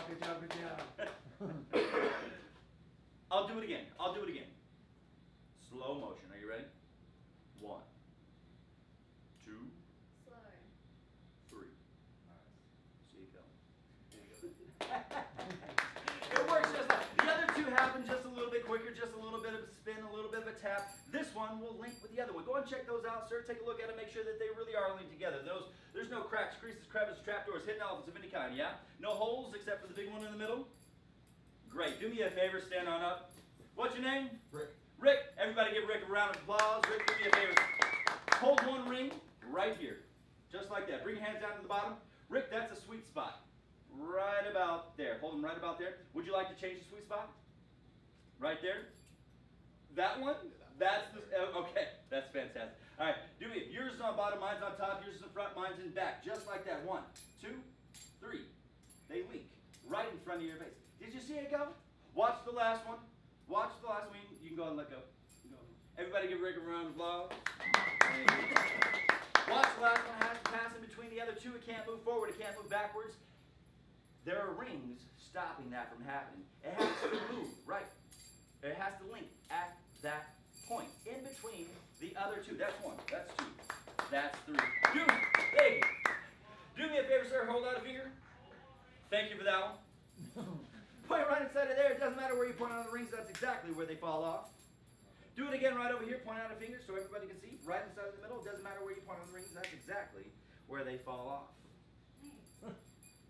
good job, good job. I'll do it again. I'll do it again. Slow motion. Are you ready? 1, 2, Slower. 3. See you go. It works just like the other two happen just a little bit quicker, just a little bit of a spin, a little bit of a tap. This one will link with the other one. Go and check those out, sir. Take a look at them, make sure that they really are linked together. There's no cracks, creases, crevices, trapdoors, hidden elements of any kind, yeah? No holes except for the big one in the middle? Great. Do me a favor, stand on up. What's your name? Rick. Rick. Everybody give Rick a round of applause. Rick, do me a favor. Hold one ring right here. Just like that. Bring your hands down to the bottom. Rick, that's a sweet spot. Right about there. Hold them right about there. Would you like to change the sweet spot? Right there? That one? That's the, okay. That's fantastic. All right. Do me. Yours is on bottom, mine's on top, yours is in front, mine's in back. Just like that. 1, 2, 3. They link right in front of your face. Did you see it go? Watch the last one. Watch the last one. You can go and let go. Everybody give Rick a round of applause. Watch the last one. It has to pass in between the other two. It can't move forward. It can't move backwards. There are rings stopping that from happening. It has to move, right? It has to link at that point. In between the other two. That's 1. That's 2. That's 3. Do me a favor, sir. Hold out a finger. Thank you for that one. Point it right inside of there. It doesn't matter where you point on the rings. That's exactly where they fall off. Do it again right over here. Point out a finger so everybody can see. Right inside of the middle. It doesn't matter where you point on the rings. That's exactly where they fall off.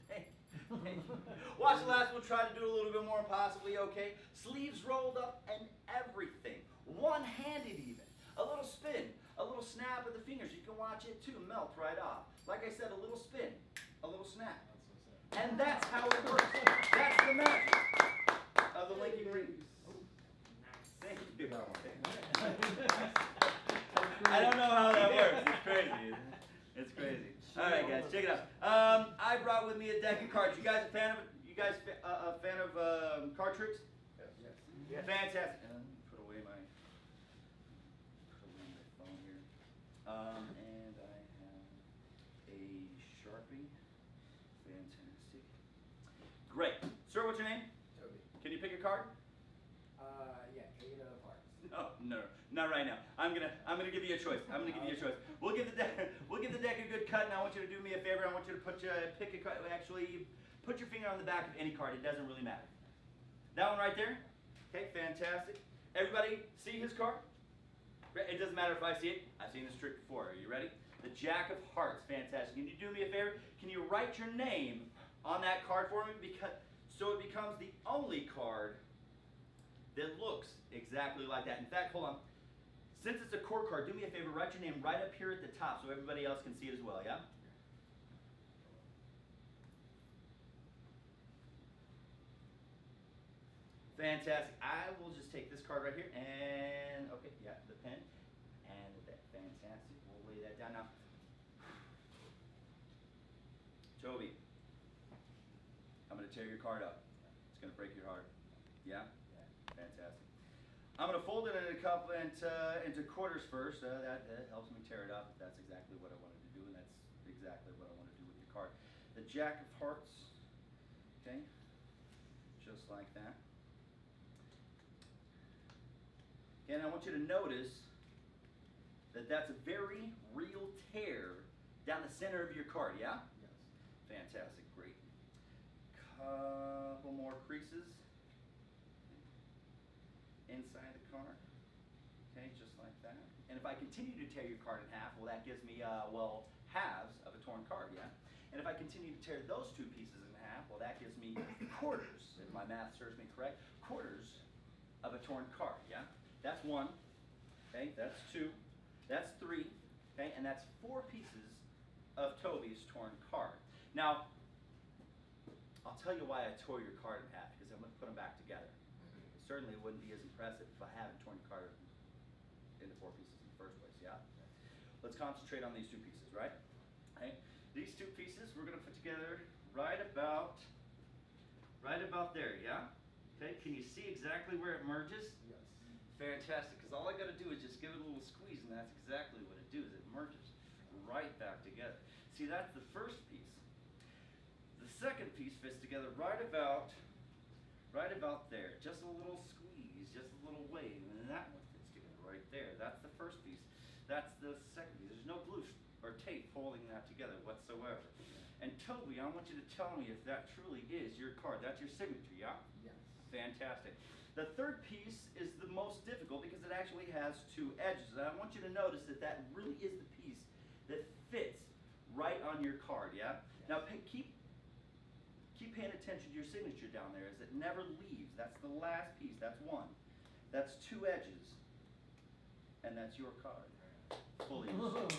Hey. Watch the last one. Try to do a little bit more, possibly. Okay. Sleeves rolled up and everything. One-handed even. A little spin. A little snap of the fingers. You can watch it too. Melt right off. Like I said, a little spin. A little snap. And that's how it works. That's the magic of the linking rings. Thank you. I don't know how that works. It's crazy. It's crazy. All right, guys, check it out. I brought with me a deck of cards. You guys a fan of card tricks? Yes. Yeah. Fantastic. Put away my phone here. And I have a Sharpie. Fantastic. Great. Sir, what's your name? Toby. Can you pick a card? Yeah, can you get other parts? No, not right now. I'm gonna give you a choice. We'll give the deck a good cut, and I want you to do me a favor. I want you to pick a card. Actually, put your finger on the back of any card. It doesn't really matter. That one right there. Okay, fantastic. Everybody see his card? It doesn't matter if I see it. I've seen this trick before. Are you ready? The Jack of Hearts. Fantastic. Can you do me a favor? Can you write your name on that card for me? So it becomes the only card that looks exactly like that. In fact, hold on. Since it's a core card, do me a favor, write your name right up here at the top so everybody else can see it as well, yeah? Fantastic. I will just take this card right here and, okay, yeah, the pen. And that, fantastic. We'll lay that down now. Toby, I'm going to tear your card up. It's going to break your heart. Yeah? Fantastic. I'm going to fold it into quarters first. That helps me tear it up. That's exactly what I wanted to do, and that's exactly what I want to do with your card. The Jack of Hearts, okay, just like that. And I want you to notice that that's a very real tear down the center of your card, yeah? Yes. Fantastic, great. Couple more creases inside the card, okay, just like that. And if I continue to tear your card in half, well, that gives me, halves of a torn card, yeah? And if I continue to tear those two pieces in half, well, that gives me quarters, if my math serves me correct, quarters of a torn card, yeah? That's 1, okay, that's 2, that's 3, okay, and that's 4 pieces of Toby's torn card. Now, I'll tell you why I tore your card in half, because I'm going to put them back together. Certainly it wouldn't be as impressive if I hadn't torn your card into 4 pieces in the first place, yeah? Let's concentrate on these 2 pieces, right? Okay. These 2 pieces we're going to put together right about there, yeah? Okay, can you see exactly where it merges? Yes. Fantastic, because all I got to do is just give it a little squeeze, and that's exactly what it does. It merges right back together. See, that's the first piece. The second second piece fits together right about there. Just a little squeeze, just a little wave, and then that one fits together right there. That's the first piece. That's the second piece. There's no glue or tape holding that together whatsoever. And Toby, I want you to tell me if that truly is your card. That's your signature, yeah? Yes. Fantastic. The third piece is the most difficult because it actually has two edges. And I want you to notice that that really is the piece that fits right on your card, yeah? Now keep paying attention to your signature down there as it never leaves. That's the last piece. That's one. That's two edges. And that's your card. Fully installed.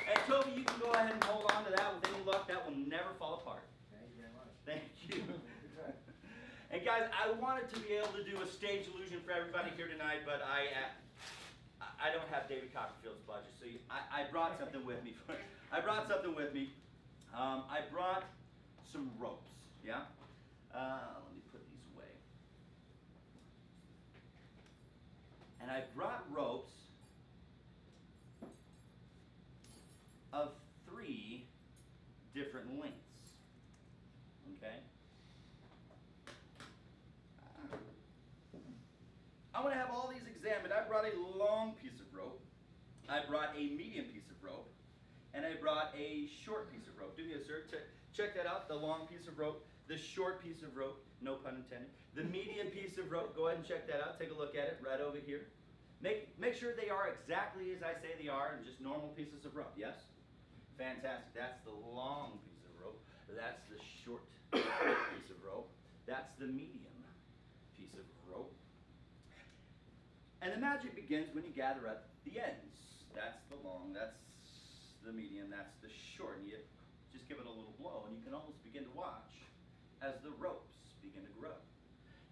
And Toby, you can go ahead and hold on to that with any luck. That will never fall apart. Thank you very much. Thank you. Good try. And guys, I wanted to be able to do a stage illusion for everybody here tonight, but I don't have David Copperfield's budget, so I brought something with me. I brought something with me. I brought some ropes, yeah? Let me put these away. And I brought ropes of 3 different lengths, okay? I want to have all these examined. I brought a long piece of rope, I brought a medium piece of rope, and I brought a short piece of rope. Do me a sir, check that out, the long piece of rope, the short piece of rope, no pun intended, the medium piece of rope. Go ahead and check that out, take a look at it right over here. Make sure they are exactly as I say they are, and just normal pieces of rope, yes? Fantastic, that's the long piece of rope, that's the short piece of rope, that's the medium piece of rope. And the magic begins when you gather up the ends. That's the long, that's the medium, that's the short. And you just give it a little blow, and you can almost begin to watch as the ropes begin to grow.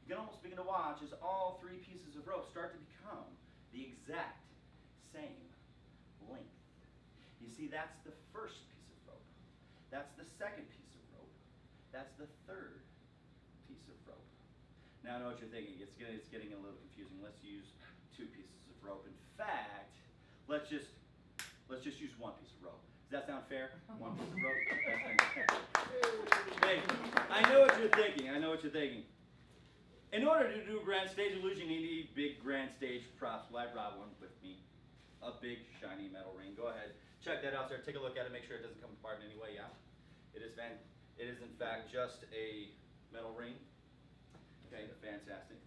You can almost begin to watch as all 3 pieces of rope start to become the exact same length. You see, that's the first piece of rope. That's the second piece of rope. That's the third piece of rope. Now I know what you're thinking. It's getting a little confusing. Let's use 2 pieces of rope. In fact, let's just use 1 piece of rope. Does that sound fair? 1 piece of rope? Hey, I know what you're thinking. I know what you're thinking. In order to do a grand stage illusion, you need big grand stage props. Well, I brought one with me. A big shiny metal ring. Go ahead. Check that out, sir. Take a look at it. Make sure it doesn't come apart in any way, yeah? It is in fact just a metal ring. Okay, fantastic.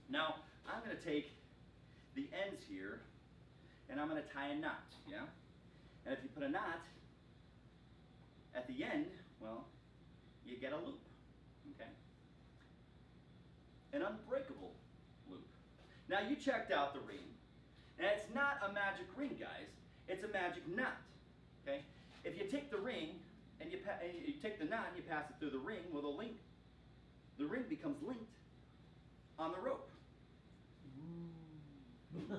Now, I'm going to take the ends here, and I'm going to tie a knot, yeah? And if you put a knot at the end, well, you get a loop, okay? An unbreakable loop. Now, you checked out the ring, and it's not a magic ring, guys. It's a magic knot, okay? If you take the ring, and you take the knot and you pass it through the ring, well, the ring becomes linked on the rope. Thank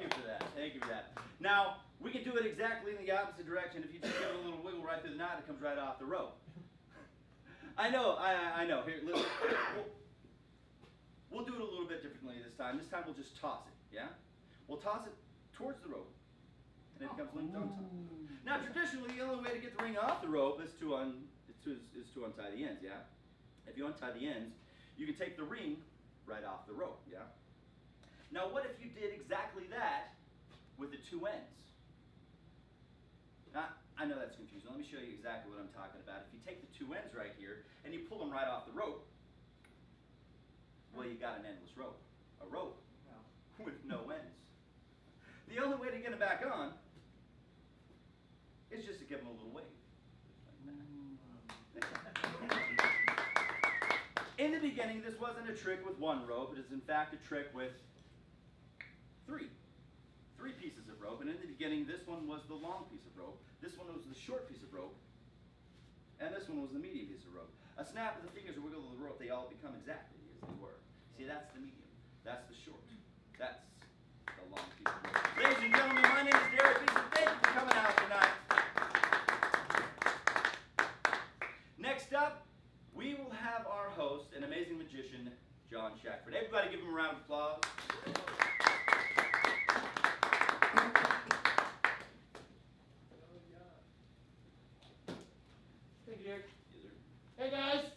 you for that. Thank you for that. Now, we can do it exactly in the opposite direction. If you just give it a little wiggle right through the knot, it comes right off the rope. I know. Here, listen. We'll do it a little bit differently this time. This time we'll just toss it, yeah? We'll toss it towards the rope, and it becomes linked on top. Now, traditionally, the only way to get the ring off the rope is to untie the ends, yeah? If you untie the ends, you can take the ring right off the rope, yeah? Now, what if you did exactly that with the 2 ends? Now, I know that's confusing. Let me show you exactly what I'm talking about. If you take the 2 ends right here and you pull them right off the rope, well, you got an endless rope. A rope with no ends. The only way to get it back on is just to give them a little wave. In the beginning, this wasn't a trick with 1 rope. It is, in fact, a trick with 3 pieces of rope. And in the beginning, this one was the long piece of rope. This one was the short piece of rope. And this one was the medium piece of rope. A snap of the fingers or wiggle of the rope, they all become exactly as they were. See, that's the medium. That's the short. That's the long piece of rope. Ladies and gentlemen, my name is Derek Beeson. Thank you for coming out tonight. Next up, we will have our host, an amazing magician, John Shackford. Everybody give him a round of applause. Thank you, Dick. Yes, sir. Hey, guys.